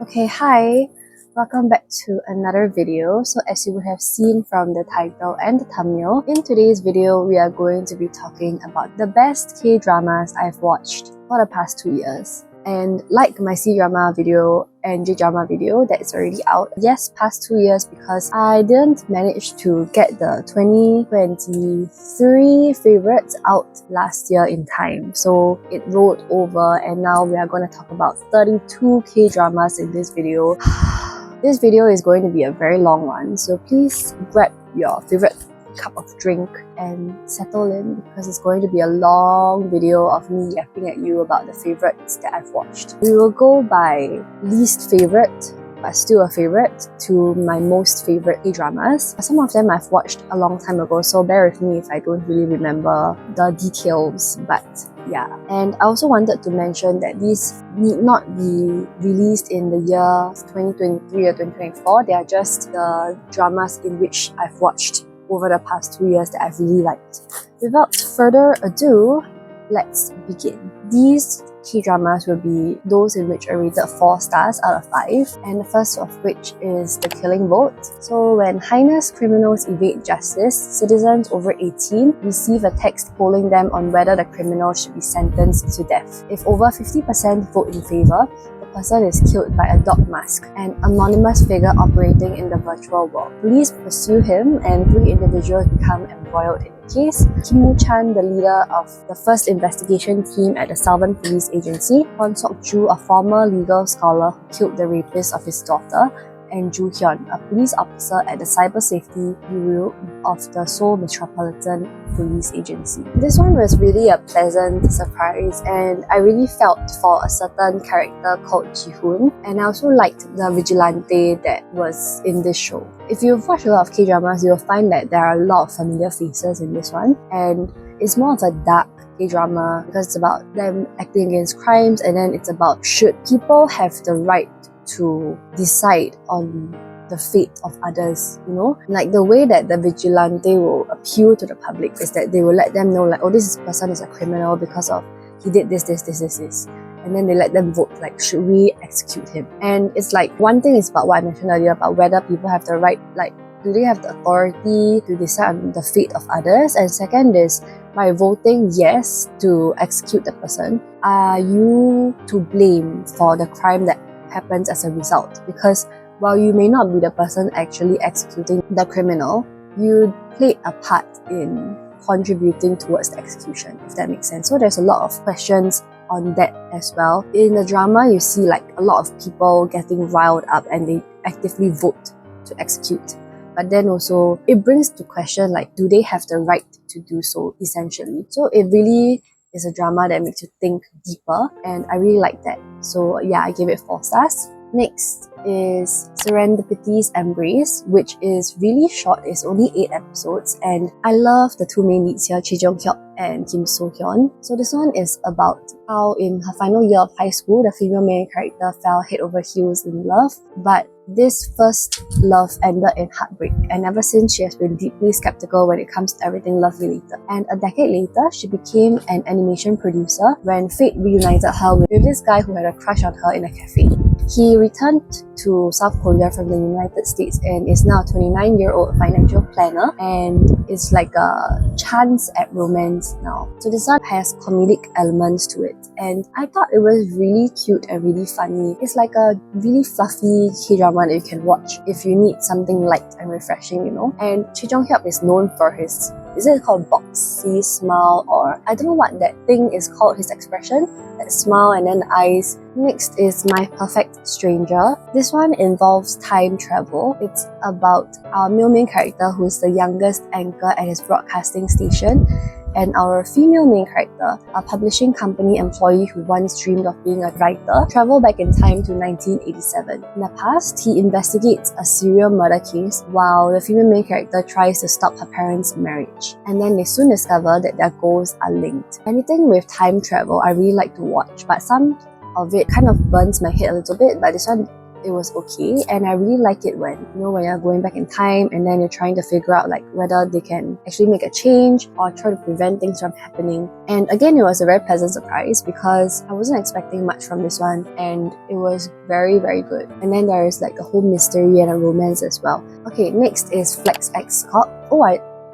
Okay, hi! Welcome back to another video. So as you would have seen from the title and the thumbnail, in today's video we are going to be talking about the best K-dramas I've watched for the past 2 years. And like my C-drama video and J-drama video that's already out, yes, past 2 years because I didn't manage to get the 2023 favorites out last year in time. So it rolled over and now we are going to talk about 32 K-dramas in this video. This video is going to be a very long one, so please grab your favorite cup of drink and settle in because it's going to be a long video of me yapping at you about the favorites that I've watched. We will go by least favorite, but still a favorite, to my most favorite K-dramas. Some of them I've watched a long time ago, so bear with me if I don't really remember the details, but yeah. And I also wanted to mention that these need not be released in the year 2023 or 2024. They are just the dramas in which I've watched over the past 2 years that I've really liked. Without further ado, let's begin. These K-dramas will be those in which are rated 4 stars out of 5, and the first of which is The Killing Vote. So when heinous criminals evade justice, citizens over 18 receive a text polling them on whether the criminal should be sentenced to death. If over 50% vote in favour, the person is killed by a dog mask, an anonymous figure operating in the virtual world. Police pursue him and 3 individuals become embroiled in the case. Kim Woo-chan, the leader of the first investigation team at the Southern Police Agency, Kwon Sok-ju, a former legal scholar who killed the rapist of his daughter, and Joo Hyun, a police officer at the Cyber Safety Bureau of the Seoul Metropolitan Police Agency. This one was really a pleasant surprise, and I really felt for a certain character called Ji-hoon, and I also liked the vigilante that was in this show. If you've watched a lot of K-dramas, you'll find that there are a lot of familiar faces in this one, and it's more of a dark K-drama because it's about them acting against crimes, and then it's about should people have the right to decide on the fate of others, you know? Like the way that the vigilante will appeal to the public is that they will let them know like, oh, this person is a criminal because of he did this. And then they let them vote, like, should we execute him? And it's like, one thing is about what I mentioned earlier about whether people have the right, like, do they have the authority to decide on the fate of others? And second is, by voting yes to execute the person, are you to blame for the crime that happens as a result? Because while you may not be the person actually executing the criminal, you played a part in contributing towards the execution, if that makes sense. So there's a lot of questions on that as well. In the drama, you see like a lot of people getting riled up and they actively vote to execute. But then also, it brings to question like, do they have the right to do so, essentially? So it really is a drama that makes you think deeper, and I really like that. So yeah, I gave it 4 stars. Next is Serendipity's Embrace, which is really short. It's only 8 episodes, and I love the 2 main leads here, Choi Jong-hyuk and Kim So-hyun. So this one is about how in her final year of high school, the female main character fell head over heels in love, but this first love ended in heartbreak, and ever since she has been deeply skeptical when it comes to everything love related. And a decade later, she became an animation producer when fate reunited her with this guy who had a crush on her in a cafe. He returned to South Korea from the United States and is now a 29-year-old financial planner, and it's like a chance at romance now. So this one has comedic elements to it, and I thought it was really cute and really funny. It's like a really fluffy K-drama that you can watch if you need something light and refreshing, you know? And Choi Jong-hyuk is known for his, is it called boxy smile, or I don't know what that thing is called, his expression, that smile and then the eyes. Next is My Perfect Stranger. This one involves time travel. It's about our male main character who is the youngest anchor at his broadcasting station, and our female main character, a publishing company employee who once dreamed of being a writer, travel back in time to 1987. In the past, he investigates a serial murder case while the female main character tries to stop her parents' marriage. And then they soon discover that their goals are linked. Anything with time travel I really like to watch, but some of it kind of burns my head a little bit, but this one it was okay. And I really like it when, when you're going back in time and then you're trying to figure out like whether they can actually make a change or try to prevent things from happening. And again, it was a very pleasant surprise because I wasn't expecting much from this one, and it was very, very good. And then there is like a whole mystery and a romance as well. Okay, next is Flex X Cop.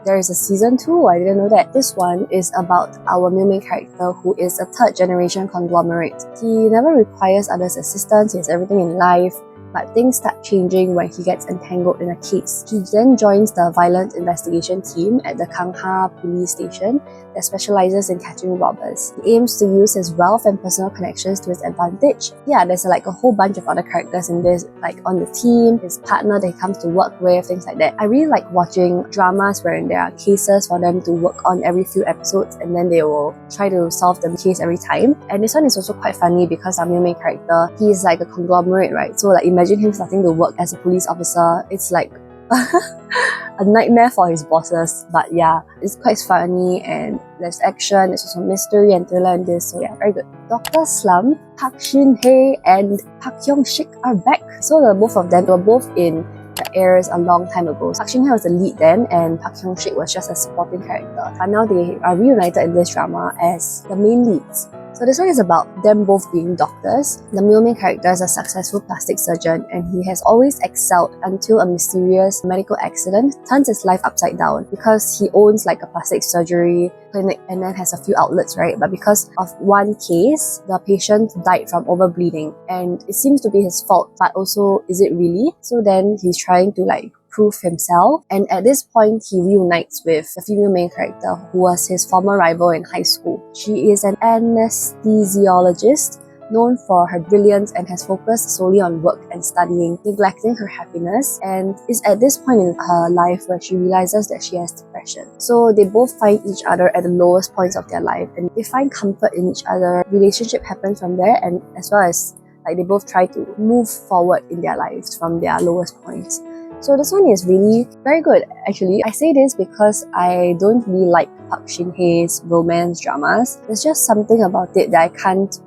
There is a season 2. I didn't know that. This one is about our main character, who is a third generation conglomerate. He never requires others' assistance. He has everything in life. But things start changing when he gets entangled in a case. He then joins the violent investigation team at the Kangha police station that specializes in catching robbers. He aims to use his wealth and personal connections to his advantage. Yeah, there's like a whole bunch of other characters in this, like on the team, his partner that he comes to work with, things like that. I really like watching dramas wherein there are cases for them to work on every few episodes, and then they will try to solve the case every time. And this one is also quite funny because our main character, he is like a conglomerate, right? So like imagine him starting to work as a police officer. It's like a nightmare for his bosses. But yeah, it's quite funny and there's action, there's also mystery and thriller in this. So yeah, very good. Dr. Slump, Park Shin-hye and Park Hyung-sik are back. So the both of them were both in the airs a long time ago. Park Shin-hye was the lead then and Park Hyung-sik was just a supporting character. But now they are reunited in this drama as the main leads. So this one is about them both being doctors. The main character is a successful plastic surgeon and he has always excelled until a mysterious medical accident turns his life upside down because he owns like a plastic surgery clinic and then has a few outlets, right? But because of one case, the patient died from overbleeding and it seems to be his fault, but also is it really? So then he's trying to like prove himself, and at this point he reunites with the female main character who was his former rival in high school. She is an anesthesiologist known for her brilliance and has focused solely on work and studying, neglecting her happiness, and is at this point in her life where she realizes that she has depression. So they both find each other at the lowest points of their life and they find comfort in each other. Relationship happens from there, and as well as like they both try to move forward in their lives from their lowest points. So this one is really very good actually. I say this because I don't really like Park Shin-hye's romance dramas. There's just something about it that I can't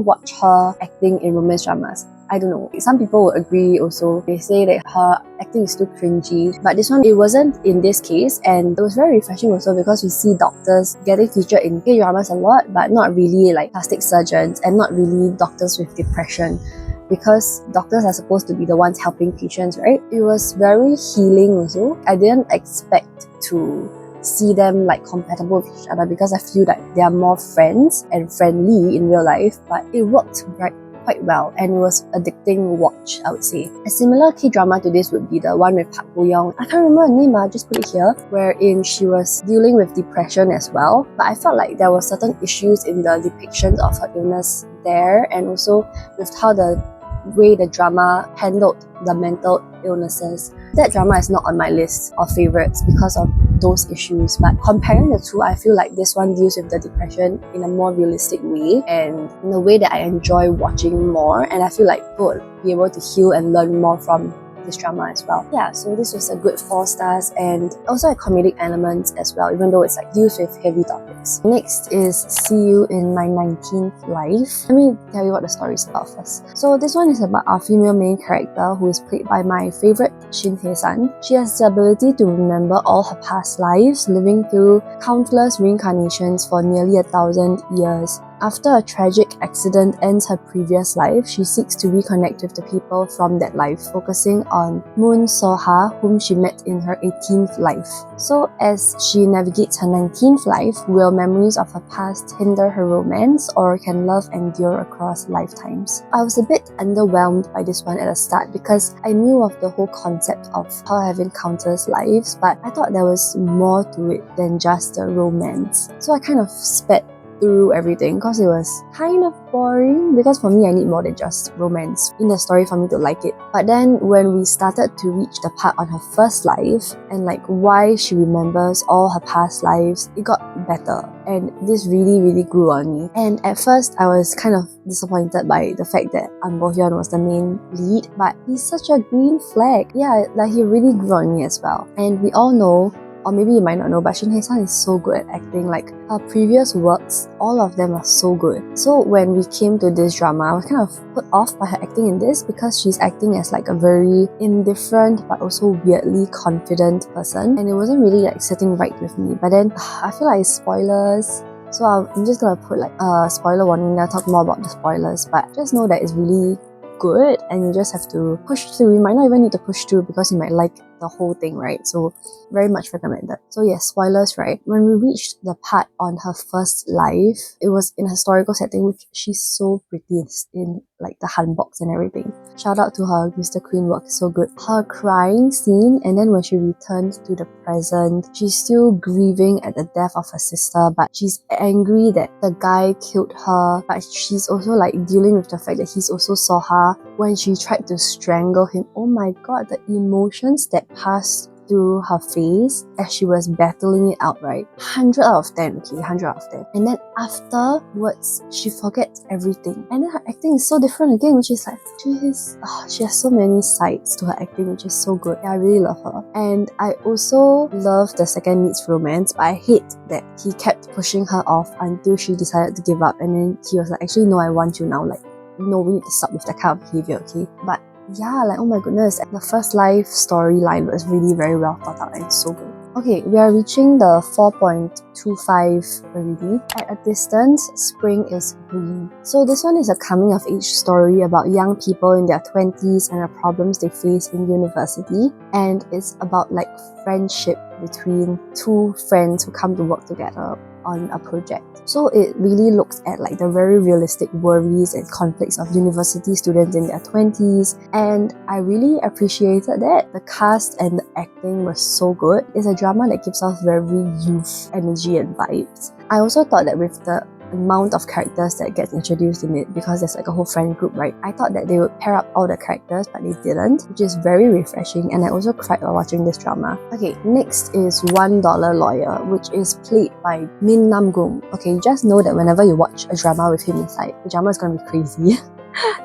watch her acting in romance dramas. I don't know. Some people will agree also. They say that her acting is too cringy. But this one, it wasn't in this case, and it was very refreshing also because we see doctors getting featured in K-dramas a lot, but not really like plastic surgeons and not really doctors with depression. Because doctors are supposed to be the ones helping patients, right? It was very healing also. I didn't expect to see them like compatible with each other because I feel that they are more friends and friendly in real life, but it worked quite well and it was addicting watch, I would say. A similar K-drama to this would be the one with Park Bo-young. I can't remember her name, but I'll just put it here, wherein she was dealing with depression as well. But I felt like there were certain issues in the depictions of her illness there, and also with how the way the drama handled the mental illnesses. That drama is not on my list of favorites because of those issues, but comparing the two, I feel like this one deals with the depression in a more realistic way and in a way that I enjoy watching more, and I feel like I would be able to heal and learn more from this drama as well. Yeah, so this was a good 4 stars and also a comedic element as well, even though it's like deals with heavy topics. Next is See You in My 19th Life. Let me tell you what the story is about first. So this one is about our female main character who is played by my favorite Shin Hye-san. She has the ability to remember all her past lives, living through countless reincarnations for nearly 1,000 years. After a tragic accident ends her previous life, she seeks to reconnect with the people from that life, focusing on Moon So-ha, whom she met in her 18th life. So as she navigates her 19th life, will memories of her past hinder her romance, or can love endure across lifetimes? I was a bit underwhelmed by this one at the start because I knew of the whole concept of her having countless lives, but I thought there was more to it than just the romance. So I kind of sped through everything because it was kind of boring, because for me I need more than just romance in the story for me to like it. But then when we started to reach the part on her first life and like why she remembers all her past lives, it got better and this really grew on me. And at first I was kind of disappointed by the fact that An Bo-hyun was the main lead, but he's such a green flag. Yeah, like he really grew on me as well. And we all know or maybe you might not know, but Shin Hye-sun is so good at acting. Like her previous works, all of them are so good. So when we came to this drama, I was kind of put off by her acting in this because she's acting as like a very indifferent but also weirdly confident person, and it wasn't really like sitting right with me. But then I feel like it's spoilers, so I'm just gonna put like a spoiler warning. I'll talk more about the spoilers, but just know that it's really good and you just have to push through. You might not even need to push through because you might like the whole thing, right? So very much recommended. So yes, spoilers, right? When we reached the part on her first live, it was in a historical setting, which she's so pretty in like the hanboks and everything. Shout out to her, Mr. Queen work is so good. Her crying scene, and then when she returned to the present, she's still grieving at the death of her sister, but she's angry that the guy killed her, but she's also like dealing with the fact that he's also saw her when she tried to strangle him. Oh my god, the emotions that passed through her face as she was battling it out, right? 100 out of 10, okay? 100 out of 10. And then afterwards, she forgets everything. And then her acting is so different again, which is like, she has so many sides to her acting, which is so good. Yeah, I really love her. And I also love the second lead's romance, but I hate that he kept pushing her off until she decided to give up. And then he was like, actually, no, I want you now. Like, no, we need to stop with that kind of behavior, okay? But yeah, like, oh my goodness, the first life storyline was really very well thought out and so good. Okay, we are reaching the 4.25 already. At a distance, spring is green. So this one is a coming of age story about young people in their 20s and the problems they face in university. And it's about like friendship between two friends who come to work together on a project. So it really looks at like the very realistic worries and conflicts of university students in their 20s, and I really appreciated that. The cast and the acting was so good. It's a drama that gives off very youth energy and vibes. I also thought that with the amount of characters that gets introduced in it, because there's like a whole friend group, right? I thought that they would pair up all the characters, but they didn't, which is very refreshing, and I also cried while watching this drama. Okay, next is $1 Lawyer, which is played by Min Nam-gung. Okay, just know that whenever you watch a drama with him inside, the drama is gonna be crazy.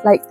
Like,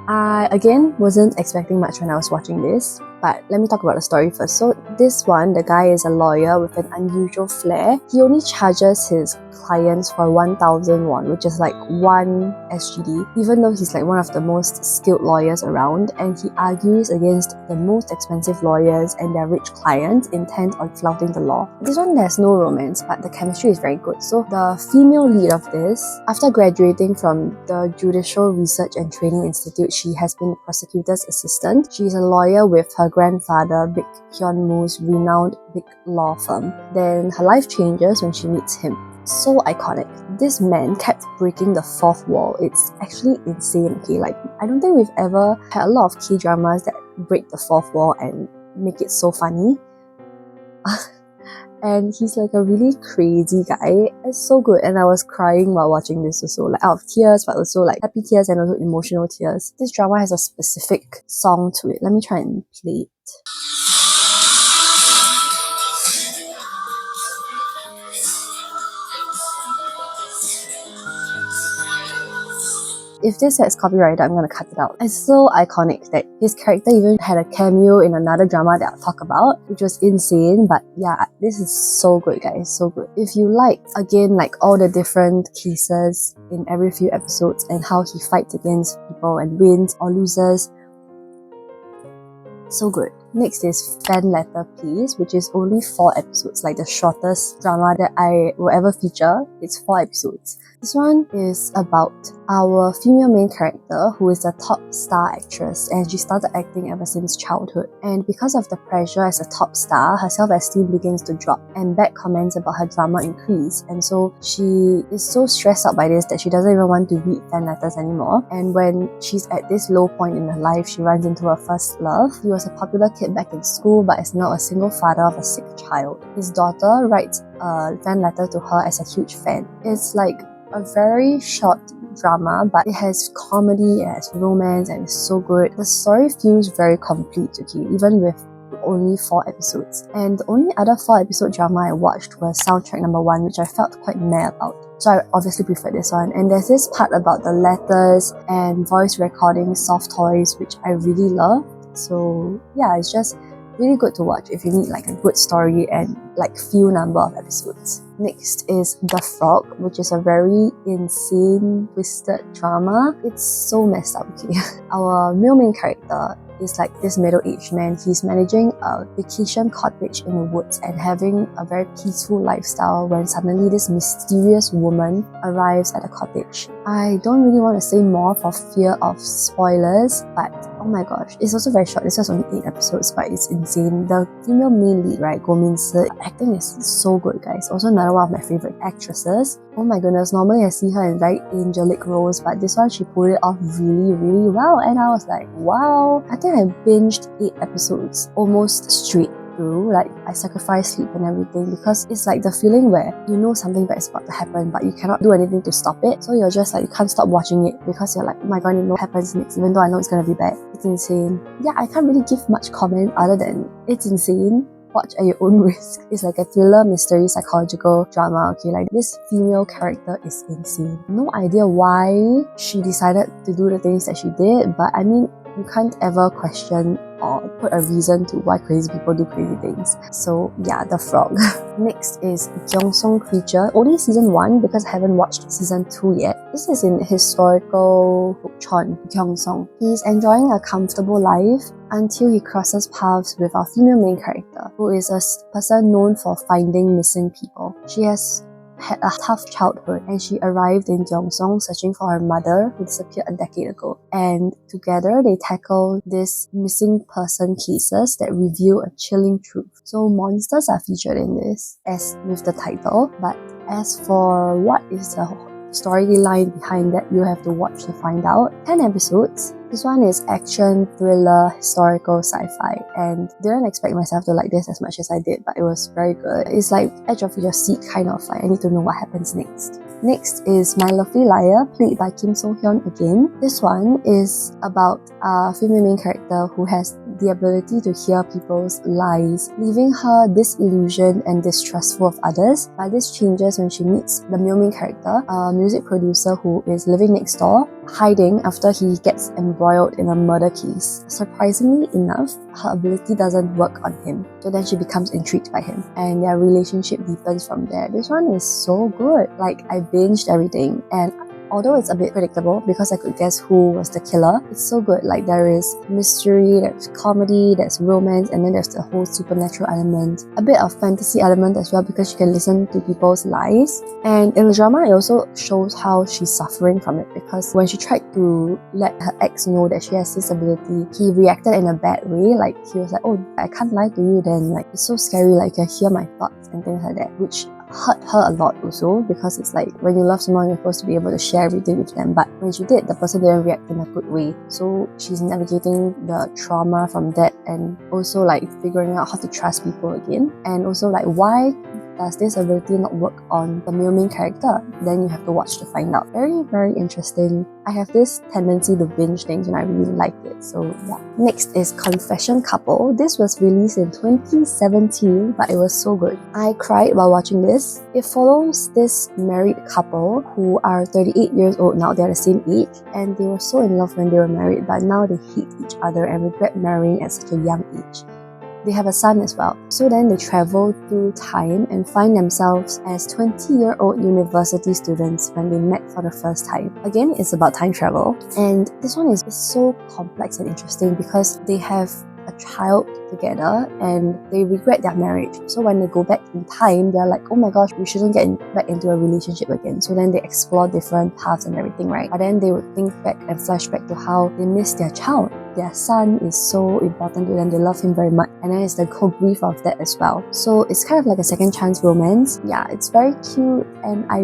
I again wasn't expecting much when I was watching this, but let me talk about the story first. So this one, the guy is a lawyer with an unusual flair. He only charges his clients for 1,000 won, which is like 1 SGD, even though he's like one of the most skilled lawyers around, and he argues against the most expensive lawyers and their rich clients intent on flouting the law. This one there's no romance, but the chemistry is very good. So the female lead of this, after graduating from the Judicial Research and Training Institute, she has been a prosecutor's assistant. She is a lawyer with her grandfather, Big Hyun Moo's renowned big law firm. Then her life changes when she meets him. So iconic. This man kept breaking the fourth wall. It's actually insane, okay? Like, I don't think we've ever had a lot of K-dramas that break the fourth wall and make it so funny. And he's like a really crazy guy. It's so good, and I was crying while watching this also, like out of tears, but also like happy tears and also emotional tears. This drama has a specific song to it. Let me try and play it. If this says copyrighted, I'm gonna cut it out. It's so iconic that his character even had a cameo in another drama that I'll talk about, which was insane. But yeah, this is so good, guys, so good. If you like, again, like all the different cases in every few episodes and how he fights against people and wins or loses, so good. Next is Fanletter, Please, which is only 4 episodes, like the shortest drama that I will ever feature. It's 4 episodes. This one is about our female main character, who is a top star actress, and she started acting ever since childhood. And because of the pressure as a top star, her self-esteem begins to drop, and bad comments about her drama increase. And so she is so stressed out by this that she doesn't even want to read fan letters anymore. And when she's at this low point in her life, she runs into her first love. He was a popular kid back in school, but is now a single father of a sick child. His daughter writes a fan letter to her as a huge fan. It's like a very short drama, but it has comedy, it has romance, and it's so good. The story feels very complete, okay, even with only 4 episodes. And the only other 4 episode drama I watched was Soundtrack Number 1, which I felt quite meh about. So I obviously preferred this one. And there's this part about the letters and voice recording soft toys, which I really love. So yeah, it's just Really good to watch if you need like a good story and like few number of episodes. Next is The Frog, which is a very insane, twisted drama. It's so messed up, okay? Our male main character is like this middle-aged man. He's managing a vacation cottage in the woods and having a very peaceful lifestyle when suddenly this mysterious woman arrives at the cottage. I don't really want to say more for fear of spoilers, but oh my gosh, it's also very short. This was only 8 episodes, but it's insane. The female main lead, right, Go Min-se, acting is so good, guys. Also another one of my favorite actresses. Oh my goodness, normally I see her in very angelic roles, but this one she pulled it off really, really well, and I was like, wow. I think I binged 8 episodes almost straight through. Like, I sacrificed sleep and everything because it's like the feeling where you know something bad is about to happen, but you cannot do anything to stop it. So you're just like, you can't stop watching it because you're like, oh my god, you know what happens next, even though I know it's gonna be bad. It's insane. Yeah, I can't really give much comment other than it's insane. Watch at your own risk. It's like a thriller, mystery, psychological drama, okay? Like, this female character is insane. No idea why she decided to do the things that she did, but I mean, you can't ever question or put a reason to why crazy people do crazy things. So yeah, The Frog. Next is Gyeongseong Creature. Only season 1 because I haven't watched season 2 yet. This is in historical Bukchon, Gyeongseong. He's enjoying a comfortable life until he crosses paths with our female main character, who is a person known for finding missing people. She has had a tough childhood and she arrived in Gyeongseong searching for her mother who disappeared a decade ago. And together they tackle these missing person cases that reveal a chilling truth. So monsters are featured in this, as with the title, but as for what is the storyline behind that, you have to watch to find out. 10 episodes. This one is action, thriller, historical, sci-fi, and didn't expect myself to like this as much as I did, but it was very good. It's like edge of your seat kind of, like I need to know what happens next. Next is My Lovely Liar, played by Kim So-hyun again. This one is about a female main character who has the ability to hear people's lies, leaving her disillusioned and distrustful of others. But this changes when she meets the male main character, a music producer who is living next door, hiding after he gets embroiled in a murder case. Surprisingly enough, her ability doesn't work on him, so then she becomes intrigued by him and their relationship deepens from there. This one is so good. Like, I binged everything, and although it's a bit predictable because I could guess who was the killer, it's so good. Like, there is mystery, there's comedy, there's romance, and then there's the whole supernatural element. A bit of fantasy element as well because you can listen to people's lives. And in the drama, it also shows how she's suffering from it because when she tried to let her ex know that she has this ability, he reacted in a bad way. Like, he was like, oh, I can't lie to you then. Like, it's so scary, like you can hear my thoughts and things like that, which hurt her a lot also because it's like when you love someone, you're supposed to be able to share everything with them, but when she did, the person didn't react in a good way. So she's navigating the trauma from that and also like figuring out how to trust people again, and also like why does this ability not work on the male main character? Then you have to watch to find out. Very, very interesting. I have this tendency to binge things when I really like it, so yeah. Next is Confession Couple. This was released in 2017, but it was so good. I cried while watching this. It follows this married couple who are 38 years old now. They're the same age, and they were so in love when they were married, but now they hate each other and regret marrying at such a young age. They have a son as well. So then they travel through time and find themselves as 20-year-old university students when they met for the first time. Again, it's about time travel. And this one is so complex and interesting because they have a child together and they regret their marriage. So when they go back in time, they're like, oh my gosh, we shouldn't get back into a relationship again. So then they explore different paths and everything, right? But then they would think back and flash back to how they miss their child. Their son is so important to them, they love him very much, and then it's the whole brief of that as well. So it's kind of like a second chance romance. Yeah, it's very cute, and I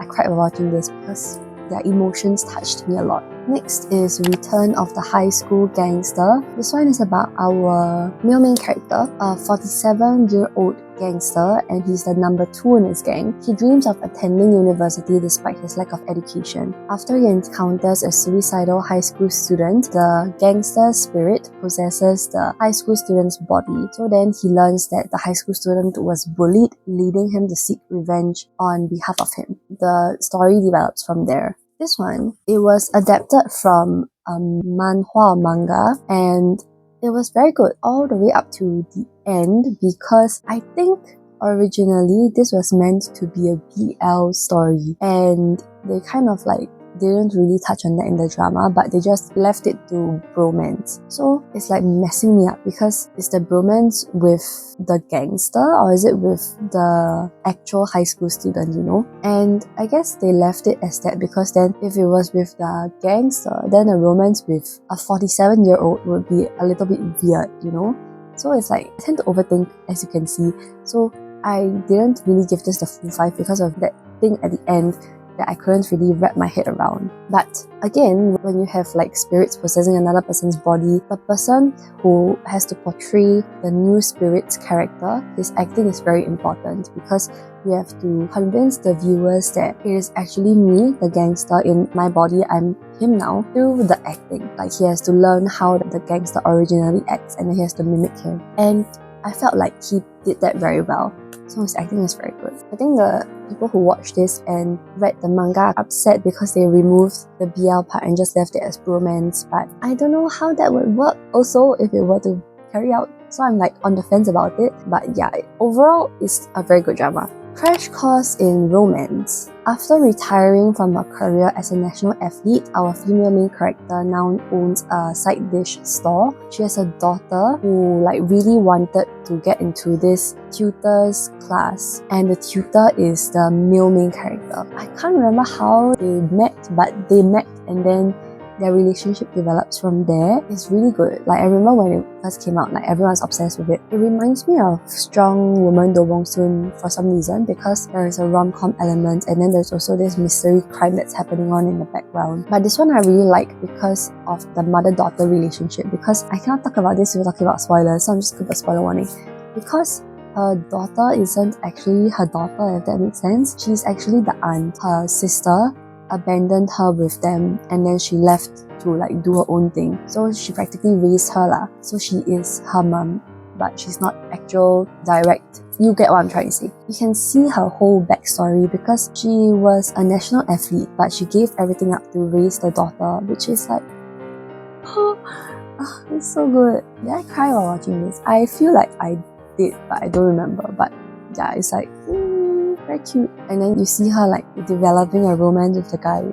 cried while watching this because their emotions touched me a lot. Next is Return of the High School Gangster. This one is about our male main character, a 47-year-old gangster, and he's the number 2 in his gang. He dreams of attending university despite his lack of education. After he encounters a suicidal high school student, the gangster spirit possesses the high school student's body. So then he learns that the high school student was bullied, leading him to seek revenge on behalf of him. The story develops from there. This one, it was adapted from manhwa manga, and it was very good all the way up to the end, because I think originally this was meant to be a BL story, and they kind of like didn't really touch on that in the drama, but they just left it to bromance. So it's like messing me up, because is the bromance with the gangster or is it with the actual high school student, you know? And I guess they left it as that, because then if it was with the gangster, then a romance with a 47-year-old would be a little bit weird, you know? So it's like, I tend to overthink, as you can see. So I didn't really give this the full 5 because of that thing at the end that I couldn't really wrap my head around. But again, when you have like spirits possessing another person's body, the person who has to portray the new spirit's character, his acting is very important, because you have to convince the viewers that it is actually me, the gangster, in my body, I'm him now, through the acting. Like, he has to learn how the gangster originally acts, and then he has to mimic him. And I felt like he did that very well. So his acting is very good. I think the people who watched this and read the manga are upset because they removed the BL part and just left it as bromance. But I don't know how that would work also if it were to carry out. So I'm like on the fence about it. But yeah, overall, it's a very good drama. Crash course in romance. After retiring from her career as a national athlete, our female main character now owns a side dish store. She has a daughter who like really wanted to get into this tutor's class, and the tutor is the male main character. I can't remember how they met, but they met and then their relationship develops from there. It's really good. Like, I remember when it first came out, like everyone's obsessed with it. It reminds me of Strong Woman Do Bong Soon for some reason, because there is a rom-com element and then there's also this mystery crime that's happening on in the background. But this one I really like because of the mother-daughter relationship, because I cannot talk about this without talking about spoilers, so I'm just going to put a spoiler warning. Because her daughter isn't actually her daughter, if that makes sense. She's actually the aunt. Her sister abandoned her with them and then she left to like do her own thing. So she practically raised her lah. So she is her mum, but she's not actual direct. You get what I'm trying to say. You can see her whole backstory, because she was a national athlete, but she gave everything up to raise the daughter, which is like, oh, it's so good. Did I cry while watching this? I feel like I did, but I don't remember. But yeah, it's like, very cute. And then you see her like developing a romance with the guy.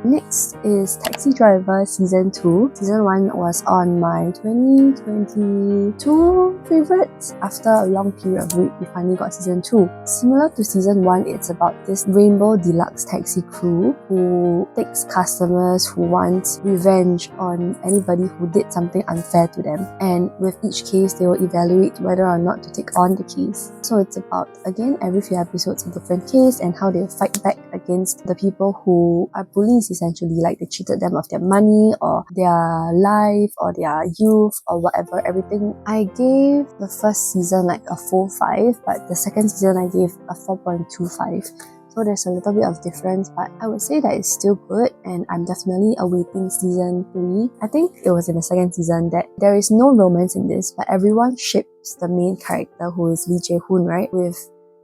Next is Taxi Driver Season 2. Season 1 was on my 2022 favorites. After a long period of wait, we finally got Season 2. Similar to Season 1, it's about this Rainbow Deluxe taxi crew who takes customers who want revenge on anybody who did something unfair to them. And with each case, they will evaluate whether or not to take on the case. So it's about, again, every few episodes a different case and how they fight back against the people who are bullies, essentially. Like, they cheated them of their money or their life or their youth or whatever, everything. I gave the first season like a full 5, but the second season I gave a 4.25. So there's a little bit of difference, but I would say that it's still good, and I'm definitely awaiting Season 3. I think it was in the second season that there is no romance in this, but everyone ships the main character, who is Lee Jae-hoon, right, with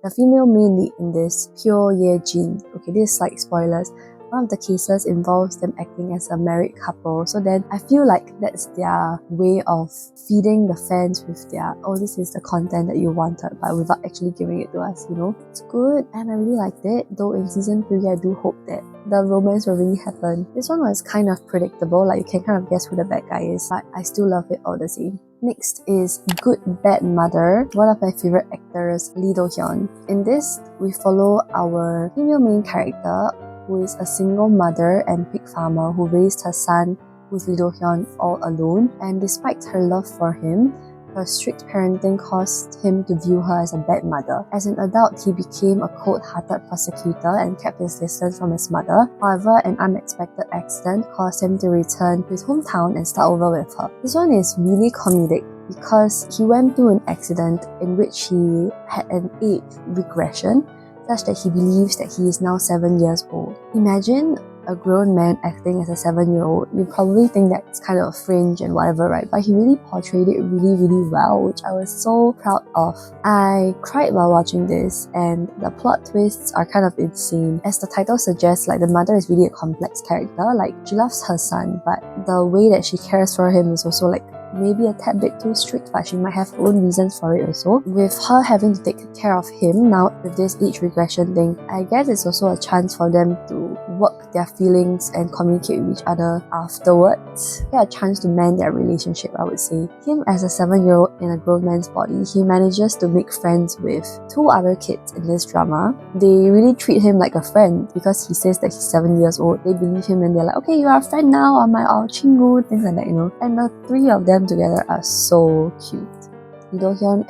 the female main lead in this, Pyo Ye-jin. Okay, this is like spoilers. One of the cases involves them acting as a married couple, so then I feel like that's their way of feeding the fans with their, oh, this is the content that you wanted, but without actually giving it to us, you know. It's good and I really liked it, though in Season 3 I do hope that the romance will really happen. This one was kind of predictable, like you can kind of guess who the bad guy is, but I still love it all the same. Next is Good Bad Mother, one of my favorite actors, Lee Do-hyun. In this, we follow our female main character, who is a single mother and pig farmer who raised her son, who's Lee Do-hyun, all alone. And despite her love for him, her strict parenting caused him to view her as a bad mother. As an adult, he became a cold-hearted prosecutor and kept his distance from his mother. However, an unexpected accident caused him to return to his hometown and start over with her. This one is really comedic because he went through an accident in which he had an age regression, such that he believes that he is now 7 years old. Imagine a grown man acting as a 7-year-old. You probably think that it's kind of fringe and whatever, right? But he really portrayed it really, really well, which I was so proud of. I cried while watching this, and the plot twists are kind of insane. As the title suggests, like, the mother is really a complex character. Like, she loves her son, but the way that she cares for him is also like maybe a tad bit too strict, but she might have her own reasons for it also. With her having to take care of him now with this age regression thing, I guess it's also a chance for them to work their feelings and communicate with each other afterwards. Get a chance to mend their relationship, I would say. Him as a 7-year-old in a grown man's body, he manages to make friends with 2 other kids in this drama. They really treat him like a friend because he says that he's 7 years old. They believe him and they're like, okay, you're our friend now, I'm my chingu, things like that, you know. And the 3 of them together are so cute.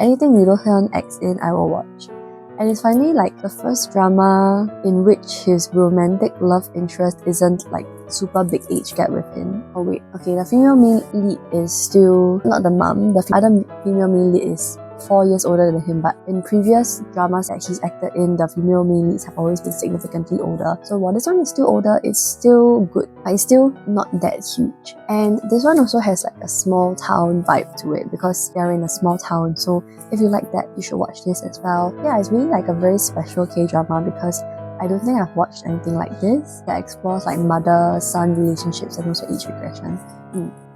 Anything Lee Do-hyun acts in, I will watch. And it's finally like the first drama in which his romantic love interest isn't like super big age gap with him. Oh wait, okay, the female main lead is still not the mum. The other female main lead is 4 years older than him, but in previous dramas that he's acted in, the female main leads have always been significantly older. So while this one is still older, it's still good, but it's still not that huge. And this one also has like a small town vibe to it because they're in a small town. So if you like that, you should watch this as well. Yeah, it's really like a very special K-drama because I don't think I've watched anything like this that explores like mother-son relationships and also age regression.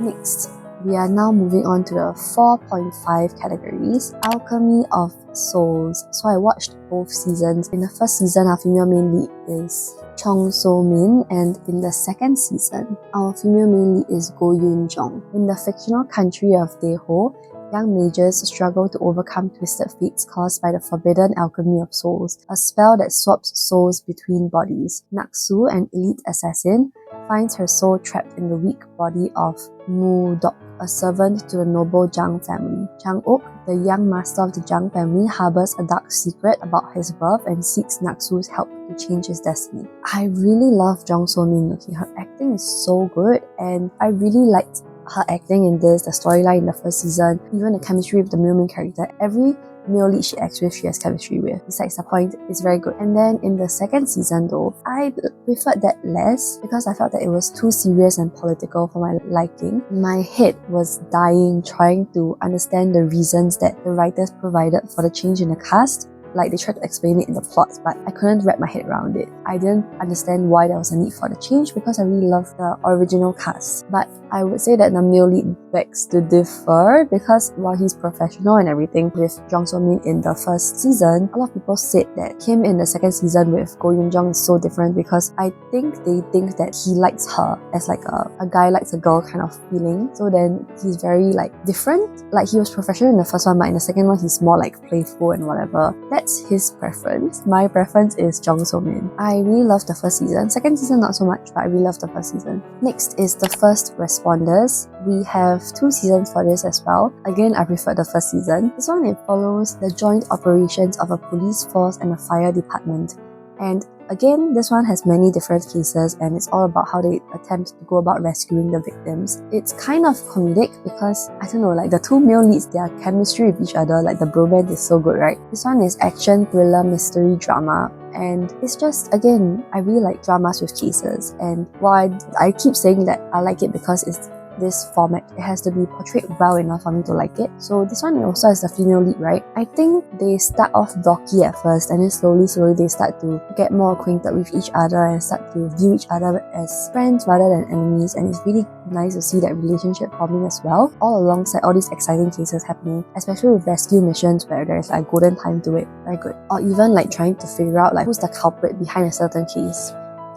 Next, we are now moving on to the 4.5 categories, Alchemy of Souls. So I watched both seasons. In the first season, our female main lead is Chung So-min, and in the second season, our female main lead is Go Yoon-jung. In the fictional country of Daeho, young mages struggle to overcome twisted fates caused by the forbidden alchemy of souls, a spell that swaps souls between bodies. Naksu, an elite assassin, finds her soul trapped in the weak body of Mu-dok, a servant to the noble Jang family. Jang-uk, the young master of the Jang family, harbors a dark secret about his birth and seeks Naksu's help to change his destiny. I really love Jung So-min. Okay, her acting is so good and I really liked her acting in this, the storyline in the first season, even the chemistry with the main character. Every male lead she acts with, she has chemistry with. Besides the point, it's very good. And then in the second season though, I preferred that less because I felt that it was too serious and political for my liking. My head was dying trying to understand the reasons that the writers provided for the change in the cast. Like they tried to explain it in the plot, but I couldn't wrap my head around it. I didn't understand why there was a need for the change because I really loved the original cast. But I would say that the male lead begs to differ because while he's professional and everything with Jung So-min in the first season, a lot of people said that him in the second season with Go Yoon-jung is so different because I think they think that he likes her as like a guy likes a girl kind of feeling. So then he's very like different. Like he was professional in the first one, but in the second one he's more like playful and whatever. That's his preference. My preference is Jung So-min. I really love the first season. Second season not so much, but I really love the first season. Next is the first responders. We have 2 seasons for this as well. Again, I prefer the first season. This one, it follows the joint operations of a police force and a fire department. And again, this one has many different cases and it's all about how they attempt to go about rescuing the victims. It's kind of comedic because, I don't know, like the 2 male leads, their chemistry with each other, like the bromance is so good, right? This one is action, thriller, mystery, drama. And it's just, again, I really like dramas with cases. And while I keep saying that I like it because it's this format, it has to be portrayed well enough for me to like it. So this one also has the female lead, right? I think they start off rocky at first and then slowly they start to get more acquainted with each other and start to view each other as friends rather than enemies, and it's really nice to see that relationship forming as well, all alongside all these exciting cases happening, especially with rescue missions where there's like golden time to it. Very good. Or even like trying to figure out like who's the culprit behind a certain case.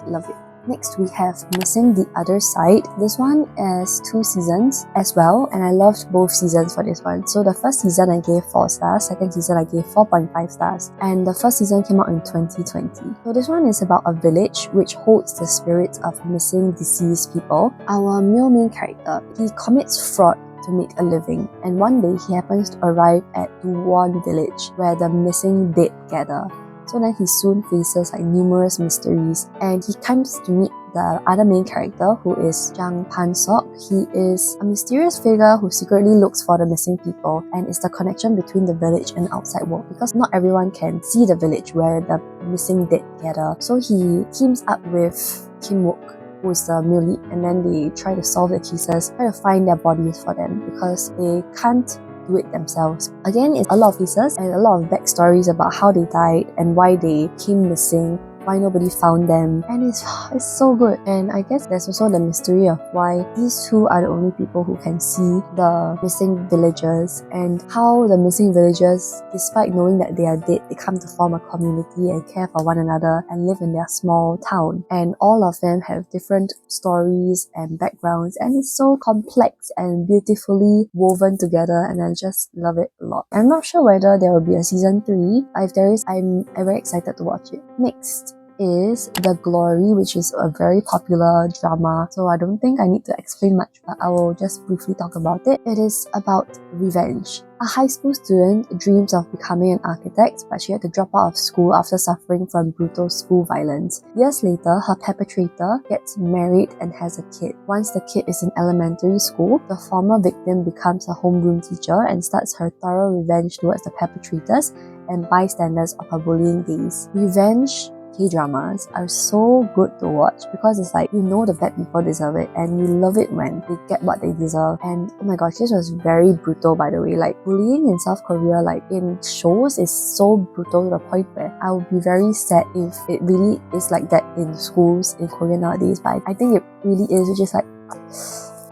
Love it. Next, we have Missing the Other Side. This one has 2 seasons as well, and I loved both seasons for this one. So the first season I gave 4 stars, second season I gave 4.5 stars, and the first season came out in 2020. So this one is about a village which holds the spirits of missing deceased people. Our male main character, he commits fraud to make a living, and one day he happens to arrive at one village where the missing dead gather. So then he soon faces like numerous mysteries, and he comes to meet the other main character, who is Jang Pan-sok. He is a mysterious figure who secretly looks for the missing people, and is the connection between the village and the outside world because not everyone can see the village where the missing dead gather. So he teams up with Kim Wook, who is the male lead, and then they try to solve the cases, try to find their bodies for them because they can't do it themselves. Again, it's a lot of cases and a lot of backstories about how they died and why they came missing why nobody found them, and it's so good. And I guess there's also the mystery of why these two are the only people who can see the missing villagers, and how the missing villagers, despite knowing that they are dead, they come to form a community and care for one another and live in their small town. And all of them have different stories and backgrounds, and it's so complex and beautifully woven together, and I just love it a lot. I'm not sure whether there will be a season 3. If there is, I'm very excited to watch it. Next is The Glory, which is a very popular drama, so I don't think I need to explain much, but I will just briefly talk about it. It is about revenge. A high school student dreams of becoming an architect, but she had to drop out of school after suffering from brutal school violence. Years later, her perpetrator gets married and has a kid. Once the kid is in elementary school, the former victim becomes a homeroom teacher and starts her thorough revenge towards the perpetrators and bystanders of her bullying days. Revenge K-dramas are so good to watch because it's like, you know, the bad people deserve it, and you love it when they get what they deserve. And oh my gosh, this was very brutal, by the way. Like, bullying in South Korea, like in shows, is so brutal to the point where I would be very sad if it really is like that in schools in Korea nowadays. But I think it really is, which is like,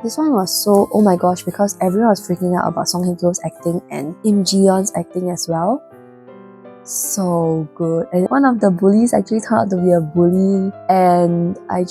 this one was so, oh my gosh, because everyone was freaking out about Song Hye-kyo's acting and Im Ji-yeon's acting as well. So good. And one of the bullies actually turned out to be a bully, and I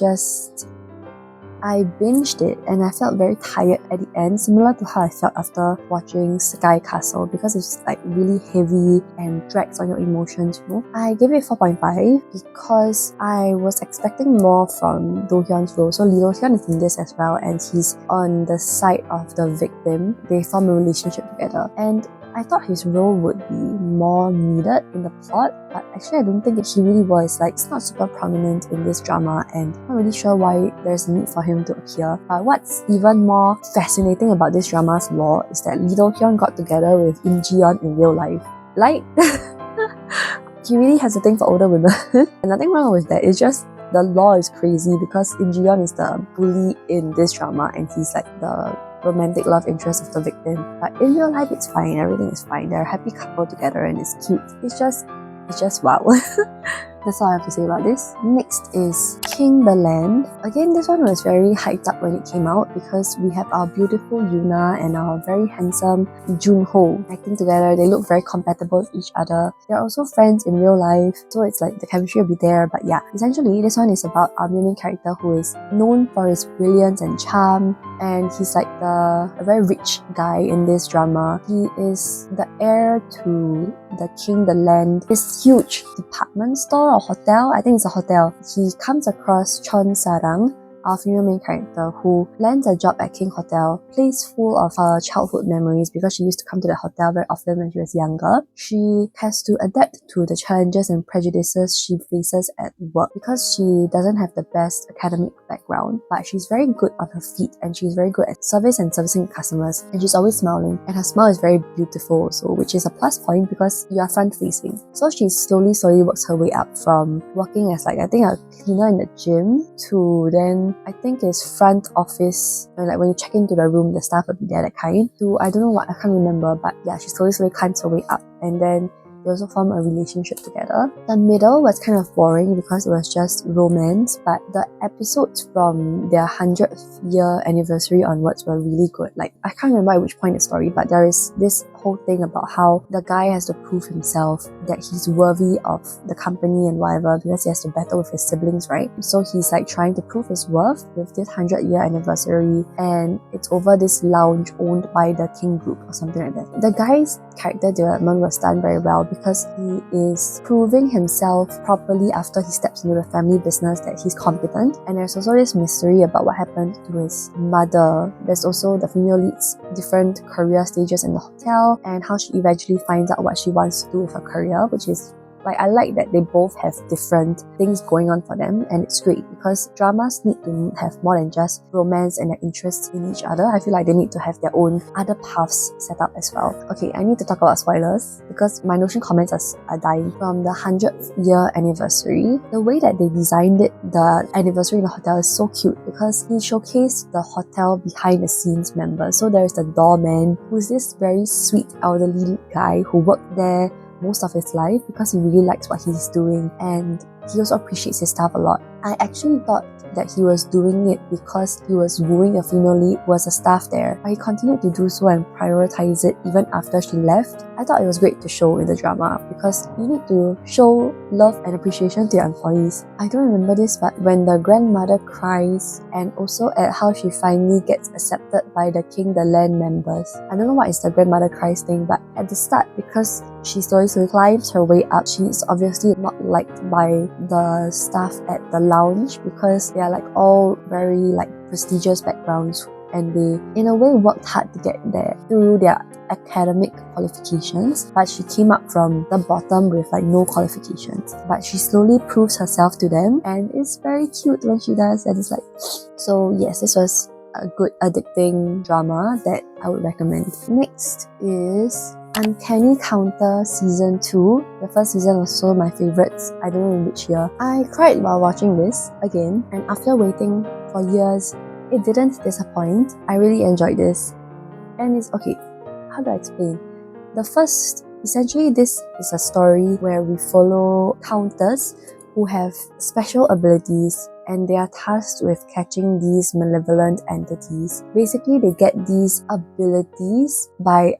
binged it, and I felt very tired at the end, similar to how I felt after watching Sky Castle, because it's like really heavy and drags on your emotions, you know. I gave it 4.5 because I was expecting more from Do Hyun's role. So Lee Do Hyun is in this as well, and he's on the side of the victim. They form a relationship together, and I thought his role would be more needed in the plot, but actually I don't think he really was. Like, it's not super prominent in this drama, and I'm not really sure why there's a need for him to appear. But what's even more fascinating about this drama's lore is that Lee Do Hyun got together with Im Ji-yeon in real life. Like, he really has a thing for older women. And nothing wrong with that, it's just the lore is crazy because Im Ji-yeon is the bully in this drama, and he's like the romantic love interest of the victim. But in real life, it's fine. Everything is fine. They're a happy couple together, and it's cute. It's just wow. That's all I have to say about this. Next is King the Land. Again, this one was very hyped up when it came out because we have our beautiful Yuna and our very handsome Junho acting together. They look very compatible with each other. They're also friends in real life, so it's like the chemistry will be there. But yeah, essentially this one is about our main character who is known for his brilliance and charm, and he's like a very rich guy in this drama. He is the heir to the King the Land, this huge department store or hotel. I think it's a hotel. He comes across Chon Sarang, our female main character, who lands a job at King Hotel, place full of her childhood memories because she used to come to the hotel very often when she was younger. She has to adapt to the challenges and prejudices she faces at work because she doesn't have the best academic background, but she's very good on her feet and she's very good at service and servicing customers, and she's always smiling, and her smile is very beautiful also, which is a plus point because you are front facing. So she slowly works her way up from working as like, I think, a cleaner in the gym to then I think it's front office, like when you check into the room, the staff will be there, that kind, to I don't know what, I can't remember, but yeah, she slowly climbs her way up, and then they also form a relationship together. The middle was kind of boring because it was just romance, but the episodes from their 100th year anniversary onwards were really good. Like, I can't remember at which point in the story, but there is this whole thing about how the guy has to prove himself that he's worthy of the company and whatever because he has to battle with his siblings, right? So he's like trying to prove his worth with this 100-year anniversary, and it's over this lounge owned by the King Group or something like that. The guy's character development was done very well because he is proving himself properly after he steps into the family business that he's competent, and there's also this mystery about what happened to his mother. There's also the female lead's different career stages in the hotel and how she eventually finds out what she wants to do with her career, which is like, I like that they both have different things going on for them, and it's great because dramas need to have more than just romance and their interests in each other. I feel like they need to have their own other paths set up as well. Okay, I need to talk about spoilers because my Notion comments are dying. From the 100th year anniversary, the way that they designed it, the anniversary in the hotel is so cute because he showcased the hotel behind the scenes members. So there's the doorman, who's this very sweet elderly guy who worked there most of his life because he really likes what he's doing, and he also appreciates his staff a lot. I actually thought that he was doing it because he was wooing a female lead who was a staff there, but he continued to do so and prioritize it even after she left. I thought it was great to show in the drama because you need to show love and appreciation to your employees. I don't remember this, but when the grandmother cries and also at how she finally gets accepted by the king, the land members. I don't know what is the grandmother cries thing, but at the start, because she slowly climbs her way up, she's obviously not liked by the staff at the lounge because they are like all very like prestigious backgrounds, and they in a way worked hard to get there through their academic qualifications, but she came up from the bottom with like no qualifications. But she slowly proves herself to them, and it's very cute when she does, and it's like, so yes, this was a good addicting drama that I would recommend. Next is Uncanny Counter Season 2. The first season was so my favorites. I don't know in which year. I cried while watching this again, and after waiting for years, it didn't disappoint. I really enjoyed this. And it's okay, how do I explain? Essentially this is a story where we follow counters who have special abilities, and they are tasked with catching these malevolent entities. Basically, they get these abilities by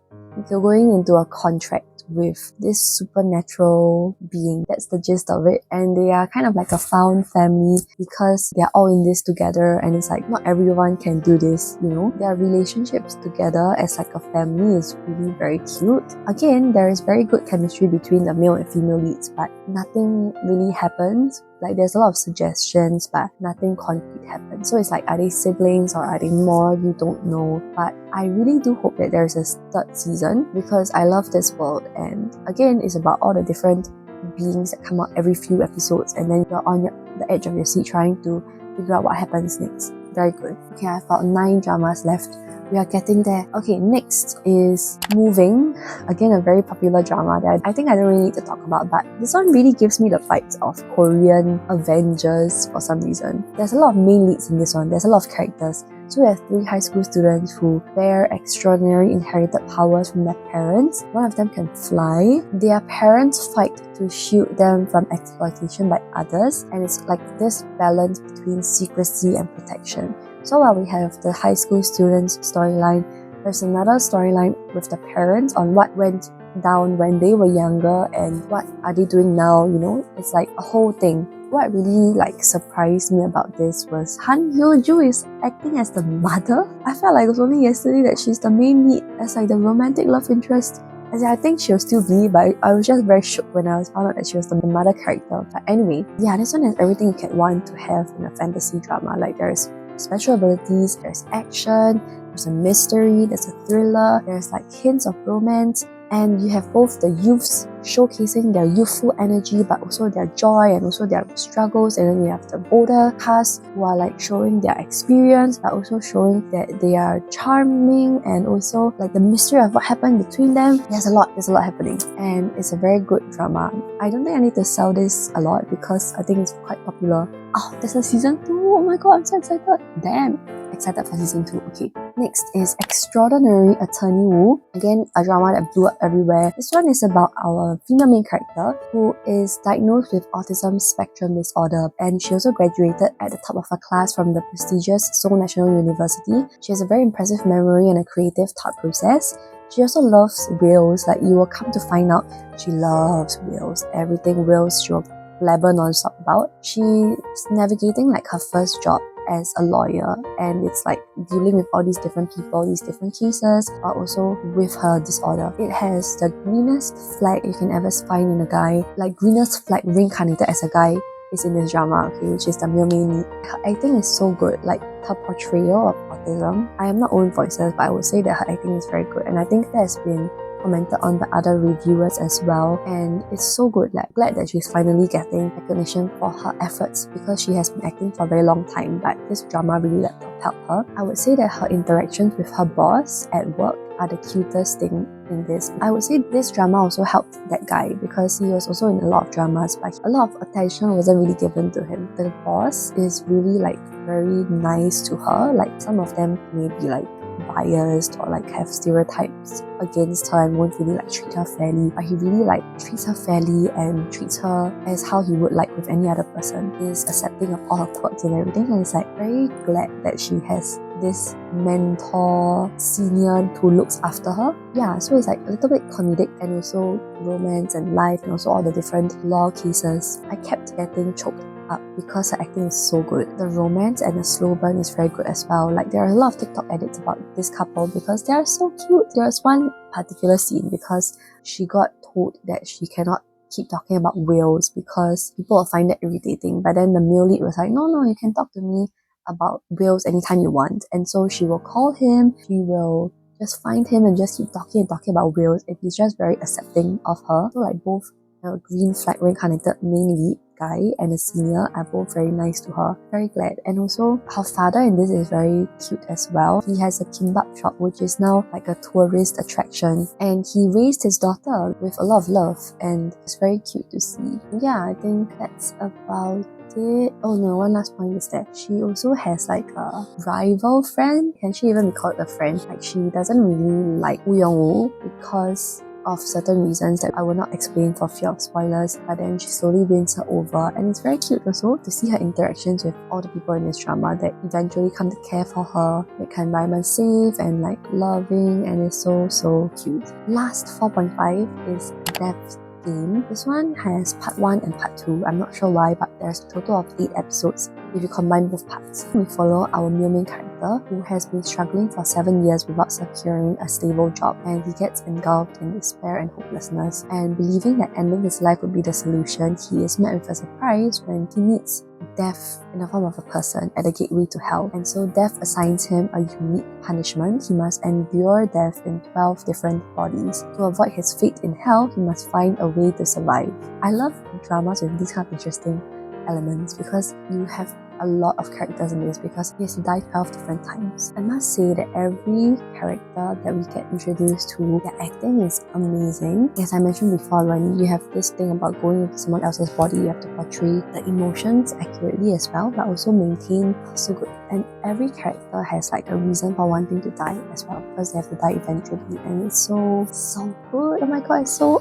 going into a contract with this supernatural being. That's the gist of it. And they are kind of like a found family because they're all in this together, and it's like not everyone can do this, you know. Their relationships together as like a family is really very cute. Again, there is very good chemistry between the male and female leads, but nothing really happens. Like there's a lot of suggestions, but nothing concrete happens. So it's like, are they siblings or are they more? You don't know. But I really do hope that there's a third season because I love this world. And again, it's about all the different beings that come out every few episodes, and then you're on the edge of your seat trying to figure out what happens next. Very good. Okay, I've got 9 dramas left. We are getting there. Okay, next is Moving. Again, a very popular drama that I think I don't really need to talk about, but this one really gives me the vibes of Korean Avengers for some reason. There's a lot of main leads in this one. There's a lot of characters. So we have 3 high school students who bear extraordinary inherited powers from their parents. One of them can fly. Their parents fight to shield them from exploitation by others, and it's like this balance between secrecy and protection. So while we have the high school students storyline, there's another storyline with the parents on what went down when they were younger and what are they doing now, you know? It's like a whole thing. What really like surprised me about this was Han Hyo-joo is acting as the mother. I felt like it was only yesterday that she's the main lead as like the romantic love interest. As I think she'll still be, but I was just very shocked when I found out that she was the mother character. But anyway, yeah, this one has everything you can want to have in a fantasy drama. Like there's special abilities, there's action, there's a mystery, there's a thriller, there's like hints of romance, and you have both the youths showcasing their youthful energy but also their joy and also their struggles, and then you have the older cast who are like showing their experience but also showing that they are charming, and also like the mystery of what happened between them. There's a lot happening, and it's a very good drama. I don't think I need to sell this a lot because I think it's quite popular. Oh, there's a season 2. Oh my god, I'm so excited. Damn, excited for season 2. Okay, next is Extraordinary Attorney Woo. Again, a drama that blew up everywhere. This one is about our female main character who is diagnosed with autism spectrum disorder, and she also graduated at the top of her class from the prestigious Seoul National University. She has a very impressive memory and a creative thought process. She also loves whales. Like you will come to find out, she loves whales. Everything whales she will blabber non-stop about. She's navigating like her first job as a lawyer, and it's like dealing with all these different people, these different cases, but also with her disorder. It has the greenest flag you can ever find in a guy, like greenest flag reincarnated as a guy is in this drama, okay, which is the male main lead. Her acting is so good, like her portrayal of autism. I am not own voices, but I would say that her acting is very good, and I think that has been commented on by other reviewers as well, and it's so good. Like glad that she's finally getting recognition for her efforts because she has been acting for a very long time, but this drama really let propel her. I would say that her interactions with her boss at work are the cutest thing in this. I would say this drama also helped that guy because he was also in a lot of dramas, but a lot of attention wasn't really given to him. The boss is really like very nice to her. Like some of them may be like biased or like have stereotypes against her and won't really like treat her fairly, but he really like treats her fairly and treats her as how he would like with any other person. Is accepting of all her quirks and everything, and it's like very glad that she has this mentor senior who looks after her. Yeah, so it's like a little bit comedic and also romance and life and also all the different law cases. I kept getting choked up because her acting is so good. The romance and the slow burn is very good as well. Like there are a lot of TikTok edits about this couple because they are so cute. There's one particular scene because she got told that she cannot keep talking about whales because people will find that irritating, but then the male lead was like, no, you can talk to me about whales anytime you want. And so she will call him, she will just find him and just keep talking about whales, and he's just very accepting of her. So like both the green flag reincarnated main lead guy and the senior are both very nice to her. Very glad. And also her father in this is very cute as well. He has a kimbap shop which is now like a tourist attraction, and he raised his daughter with a lot of love, and it's very cute to see. Yeah, I think that's about it. Oh no, one last point is that she also has like a rival friend. Can she even be called a friend? Like she doesn't really like Woo Young-woo because of certain reasons that I will not explain for fear of spoilers, but then she slowly wins her over, and it's very cute also to see her interactions with all the people in this drama that eventually come to care for her, make her environment safe and like loving, and it's so cute. Last 4.5 is Dev's Game. This one has part 1 and part 2. I'm not sure why, but there's a total of 8 episodes if you combine both parts. We follow our main character who has been struggling for 7 years without securing a stable job, and he gets engulfed in despair and hopelessness, and believing that ending his life would be the solution, he is met with a surprise when he meets death in the form of a person at the gateway to hell. And so death assigns him a unique punishment. He must endure death in 12 different bodies. To avoid his fate in hell, he must find a way to survive. I love dramas with these kind of interesting elements because you have a lot of characters in this because he has to die 12 different times. I must say that every character that we get introduced to, their acting is amazing. As I mentioned before, when you have this thing about going into someone else's body, you have to portray the emotions accurately as well, but also maintain so good. And every character has like a reason for wanting to die as well because they have to die eventually, and it's so good. Oh my god, it's so...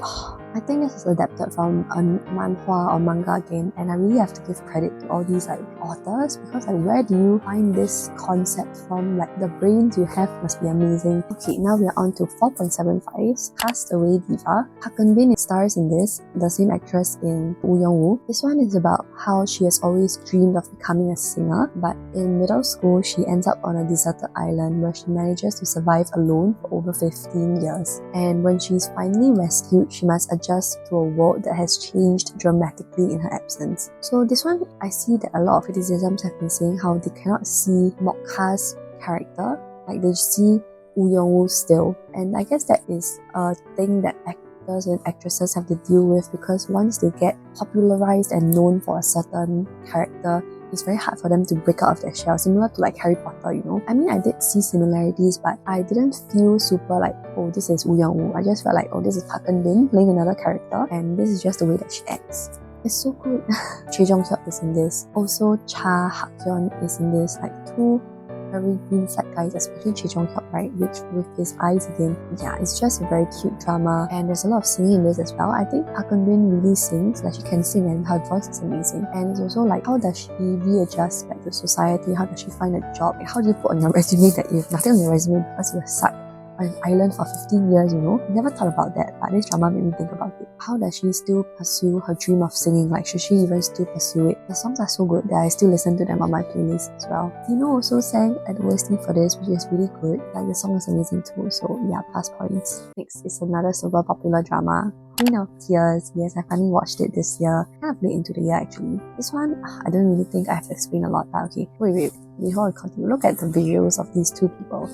I think this is adapted from a manhwa or manga game, and I really have to give credit to all these like authors because like where do you find this concept from? Like the brains you have must be amazing. Okay, now we are on to 4.75's Castaway Diva. Park Eun-bin stars in this, the same actress in Woo Young-woo. This one is about how she has always dreamed of becoming a singer, but in middle school she ends up on a deserted island where she manages to survive alone for over 15 years. And when she's finally rescued, she must adjust to a world that has changed dramatically in her absence. So this one, I see that a lot of criticisms have been saying how they cannot see Mokka's character, like they see Woo Young-woo still. And I guess that is a thing that actors and actresses have to deal with because once they get popularized and known for a certain character, it's very hard for them to break out of their shell, similar to like Harry Potter, you know. I mean, I did see similarities, but I didn't feel super like, oh, this is Woo Young-woo. I just felt like, oh, this is Park Eun-bin playing another character, and this is just the way that she acts. It's so good. Choi Jong-hyuk is in this. Also, Cha Ha-hyun is in this. Like two very green flag guys, especially Choi Jong-hyuk, right? Which with his eyes again. Yeah, it's just a very cute drama, and there's a lot of singing in this as well. I think Park Eun-bin really sings, like she can sing, and her voice is amazing. And it's also like, how does she readjust back to society? How does she find a job? Like, how do you put on your resume that you have nothing on your resume because you're stuck on an island for 15 years, you know? Never thought about that, but this drama made me think about it. How does she still pursue her dream of singing? Like, should she even still pursue it? The songs are so good that I still listen to them on my playlist as well. Tino also sang an OST for this, which is really good. Like, the song is amazing too, so yeah, plus points. Next is another super popular drama, Queen of Tears. Yes, I finally watched it this year. Kind of late into the year actually. This one, I don't really think I have to explain a lot, but okay. Wait. Before we continue, look at the visuals of these two people.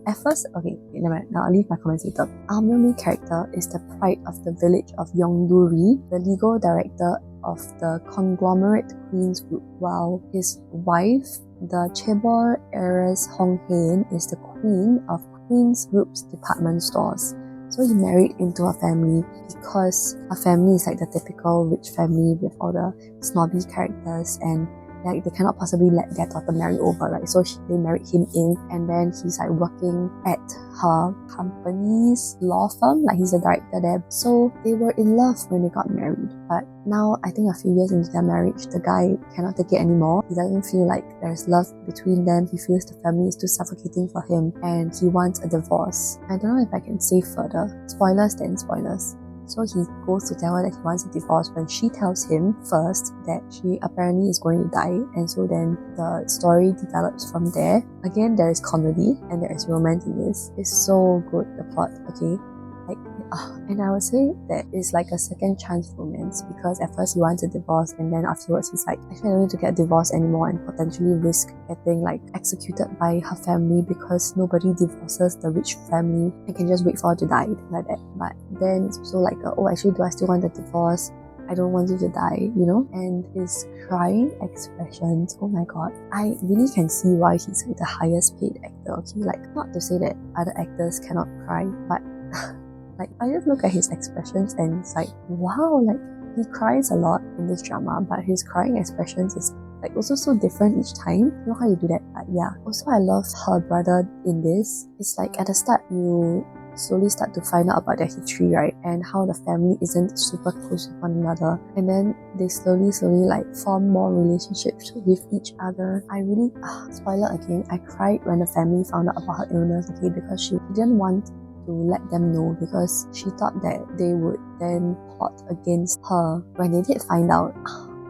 At first, okay, never mind. Now I'll leave my comments later. Our main character is the pride of the village of Yeongdo-ri, the legal director of the conglomerate Queen's Group, while his wife, the chaebol heiress Hong Hae-in, is the queen of Queen's Group's department stores. So he married into a family because a family is like the typical rich family with all the snobby characters, and like they cannot possibly let their daughter marry over, right? So they married him in, and then he's like working at her company's law firm, like he's a director there. So they were in love when they got married, but now I think a few years into their marriage, the guy cannot take it anymore. He doesn't feel like there's love between them. He feels the family is too suffocating for him, and he wants a divorce. I don't know if I can say further. Spoilers then spoilers. So he goes to tell her that he wants a divorce when she tells him first that she apparently is going to die, and so then the story develops from there. Again, there is comedy and there is romance in this. It's so good, the plot, okay? And I would say that it's like a second chance romance, because at first he wants a divorce, and then afterwards he's like, actually I don't need to get divorced anymore and potentially risk getting like executed by her family, because nobody divorces the rich family. I can just wait for her to die, like that. But then it's also like, oh, actually do I still want the divorce? I don't want you to die, you know? And his crying expressions, oh my god, I really can see why he's like the highest paid actor, okay? Like, not to say that other actors cannot cry, but like, I just look at his expressions and it's like, wow, like, he cries a lot in this drama, but his crying expressions is like also so different each time. I don't know how you do that, but yeah. Also, I love her brother in this. It's like at the start, you slowly start to find out about their history, right? And how the family isn't super close with one another. And then they slowly like form more relationships with each other. I really, spoiler again, I cried when the family found out about her illness, okay? Because she didn't want to let them know, because she thought that they would then plot against her when they did find out.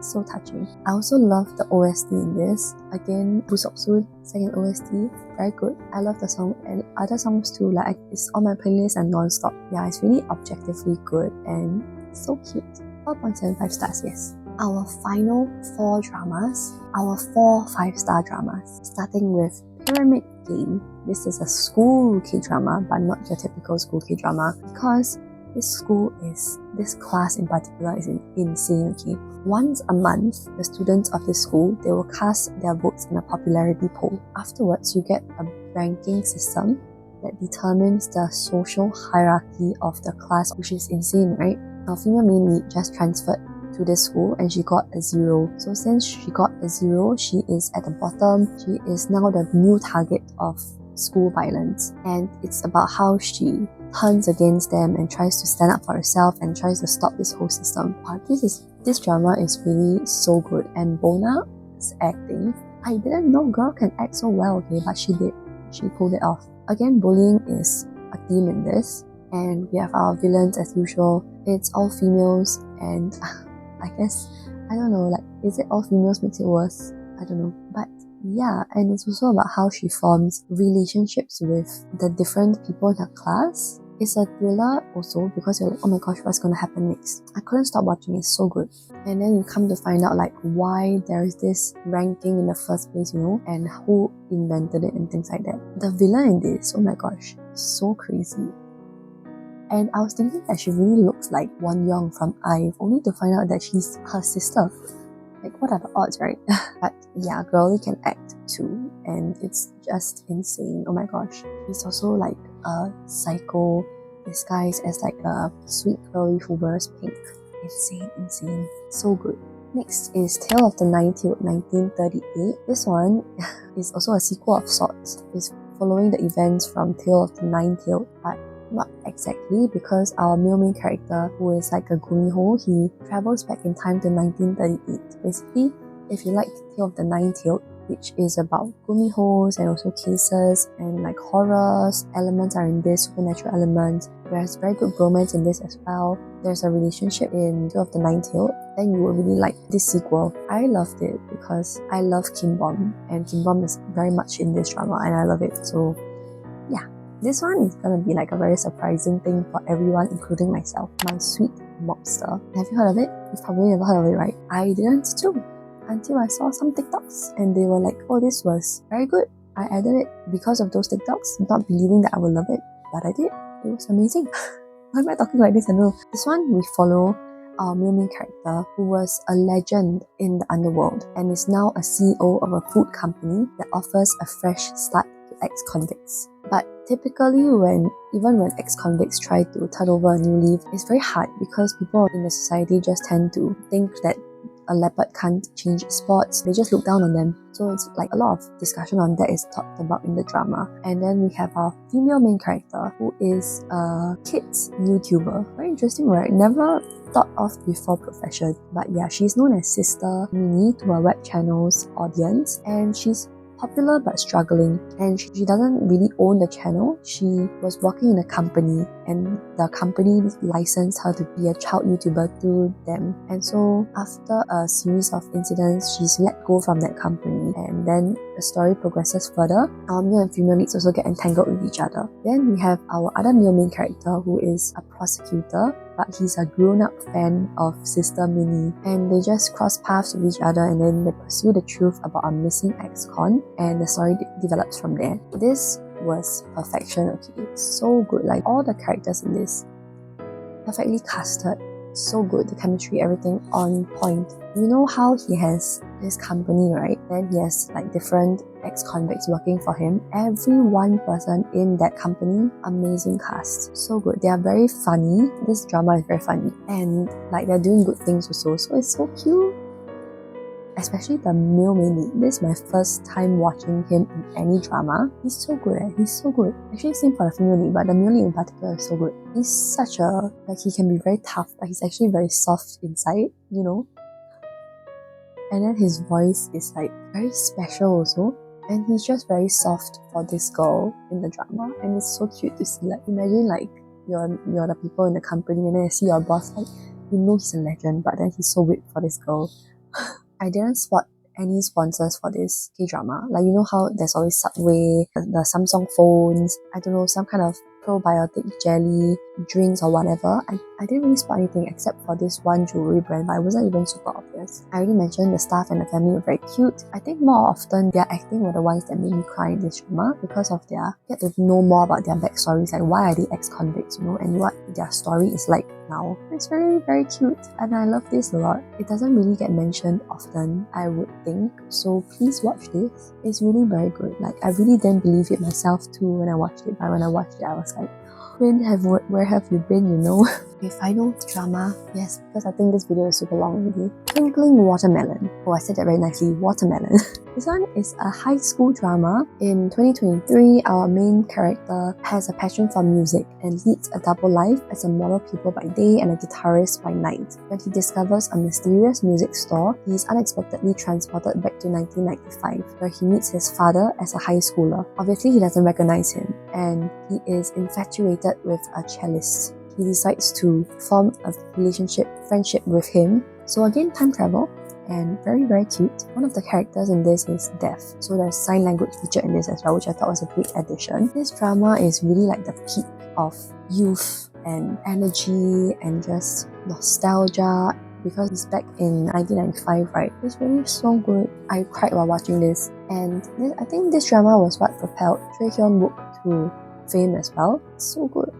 So touching. I also love the OST in this. Again, Busoksul second OST, very good. I love the song and other songs too. Like, it's on my playlist and non-stop. Yeah, it's really objectively good and so cute. 4.75 stars, yes. Our final 4 dramas, our 4 5-star dramas, starting with Pyramid Game. This is a school K-drama, but not your typical school K-drama, because this class in particular is insane, okay? Once a month, the students of this school, they will cast their votes in a popularity poll. Afterwards, you get a ranking system that determines the social hierarchy of the class, which is insane, right? Our female main lead just transferred to this school and she got a 0. So since she got a 0, she is at the bottom. She is now the new target of school violence, and it's about how she turns against them and tries to stand up for herself and tries to stop this whole system. This drama is really so good, and Bona's acting, I didn't know girl can act so well, okay, but she did. She pulled it off. Again, bullying is a theme in this, and we have our villains as usual. It's all females, and I guess, I don't know, like, is it all females makes it worse? I don't know. But yeah, and it's also about how she forms relationships with the different people in her class. It's a thriller also, because you're like, oh my gosh, what's gonna happen next? I couldn't stop watching, it's so good. And then you come to find out like why there is this ranking in the first place, you know, and who invented it and things like that. The villain in this, oh my gosh, so crazy. And I was thinking that she really looks like Won Young from IVE, only to find out that she's her sister. Like, what are the odds, right? But yeah, girlie can act too, and it's just insane. Oh my gosh. She's also like a psycho disguised as like a sweet girlie who wears pink. Insane. So good. Next is Tale of the Nine-Tailed 1938. This one is also a sequel of sorts. It's following the events from Tale of the Nine-Tailed, but not exactly, because our male main character, who is like a gumiho, he travels back in time to 1938. Basically, if you like Tale of the Nine-Tailed, which is about gumihos and also cases and like horrors, elements are in this, supernatural elements. There's very good romance in this as well. There's a relationship in Tale of the Nine-Tailed. Then you will really like this sequel. I loved it because I love Kim Bom, and Kim Bom is very much in this drama and I love it. So yeah. This one is gonna be like a very surprising thing for everyone, including myself. My Sweet Mobster. Have you heard of it? You've probably never heard of it, right? I didn't too, until I saw some TikToks and they were like, oh, this was very good. I added it because of those TikToks, not believing that I would love it, but I did. It was amazing. Why am I talking like this? I know. This one, we follow our main character, who was a legend in the underworld and is now a CEO of a food company that offers a fresh start to ex-convicts. But typically, even when ex-convicts try to turn over a new leaf, it's very hard because people in the society just tend to think that a leopard can't change its spots, they just look down on them. So it's like a lot of discussion on that is talked about in the drama. And then we have our female main character, who is a kids YouTuber. Very interesting, right? Never thought of before profession. But yeah, she's known as Sister Minnie to her web channel's audience, and she's popular but struggling, and she doesn't really own the channel. She was working in a company, and the company licensed her to be a child YouTuber through them. And so after a series of incidents, she's let go from that company, and then the story progresses further. Our male and female leads also get entangled with each other. Then we have our other male main character, who is a prosecutor, but he's a grown-up fan of Sister Minnie, and they just cross paths with each other, and then they pursue the truth about a missing ex-con, and the story develops from there. This was perfection, okay? So good, like all the characters in this, perfectly casted, so good, the chemistry, everything on point. You know how he has this company, right? Then he has like different ex-convicts working for him. Every one person in that company, amazing cast, so good. They are very funny. This drama is very funny, and like they're doing good things also, so it's so cute. Especially the male main lead. This is my first time watching him in any drama. He's so good, he's so good. Actually, same for the female lead, but the male lead in particular is so good. He's such a, like, he can be very tough, but he's actually very soft inside, you know? And then his voice is like very special also. And he's just very soft for this girl in the drama. And it's so cute to see. Like, imagine like you're the people in the company, and then you see your boss, like, you know he's a legend, but then he's so weak for this girl. I didn't spot any sponsors for this K-drama. Like, you know how there's always Subway, the Samsung phones, I don't know, some kind of probiotic jelly, drinks or whatever. I didn't really spot anything except for this one jewelry brand, but it wasn't even super obvious. I already mentioned the staff and the family were very cute. I think more often their acting were the ones that made me cry in this drama because of get to know more about their backstories, like why are they ex-convicts, you know, and what their story is like now. It's very, very cute, and I love this a lot. It doesn't really get mentioned often, I would think, so please watch this. It's really very good. Like, I really didn't believe it myself too when I watched it, but when I watched it, I was like, where have you been, you know? Okay, final drama. Yes, because I think this video is super long already. Twinkling Watermelon. Oh, I said that very nicely. Watermelon. This one is a high school drama. In 2023, our main character has a passion for music and leads a double life as a model pupil by day and a guitarist by night. When he discovers a mysterious music store, he is unexpectedly transported back to 1995, where he meets his father as a high schooler. Obviously, he doesn't recognize him, and he is infatuated with a cellist. He decides to form a friendship with him. So again, time travel, and very, very cute. One of the characters in this is deaf, so there's sign language featured in this as well, which I thought was a great addition. This drama is really like the peak of youth and energy and just nostalgia, because it's back in 1995, right? It's really so good. I cried while watching this, and I think this drama was what propelled Choi Hyun-wook to fame as well. It's so good.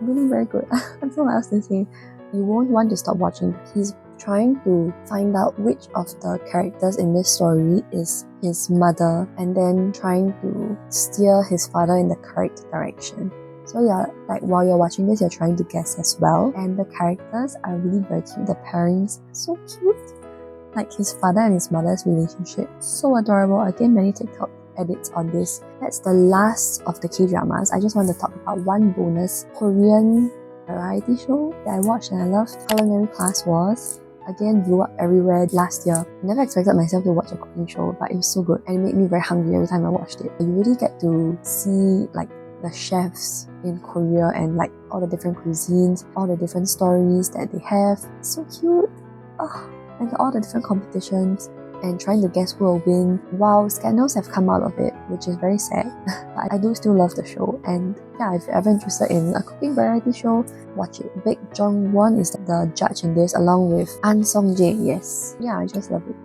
Really very good. I don't know what else to say. You won't want to stop watching. He's trying to find out which of the characters in this story is his mother, and then trying to steer his father in the correct direction. So yeah, like while you're watching this, you're trying to guess as well. And the characters are really very cute. The pairings are so cute. Like his father and his mother's relationship, so adorable. Again, many TikTok edits on this. That's the last of the K-dramas. I just want to talk about one bonus Korean variety show that I watched and I loved. Culinary Class Wars. Again, blew up everywhere last year. I never expected myself to watch a cooking show, but it was so good and it made me very hungry every time I watched it. You really get to see like the chefs in Korea and like all the different cuisines, all the different stories that they have. It's so cute. Oh, and all the different competitions and trying to guess who will win. While scandals have come out of it, which is very sad, but I do still love the show. And yeah, if you're ever interested in a cooking variety show, watch it. Big Jong-won is the judge in this, along with An Song-jae. Yes, yeah, I just love it.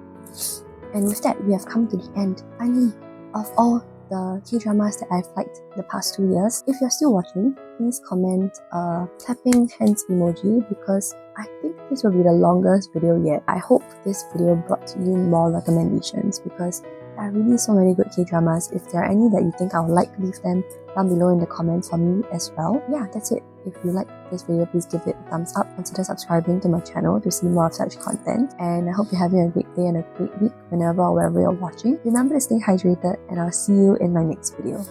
And with that, we have come to the end, finally, of all the K-dramas that I've liked the past 2 years. If you're still watching, please comment a clapping hands emoji, because I think this will be the longest video yet. I hope this video brought you more recommendations, because are really so many good K-dramas. If there are any that you think I would like, leave them down below in the comments for me as well. Yeah, that's it. If you like this video, please give it a thumbs up. Consider subscribing to my channel to see more of such content. And I hope you're having a great day and a great week whenever or wherever you're watching. Remember to stay hydrated, and I'll see you in my next video.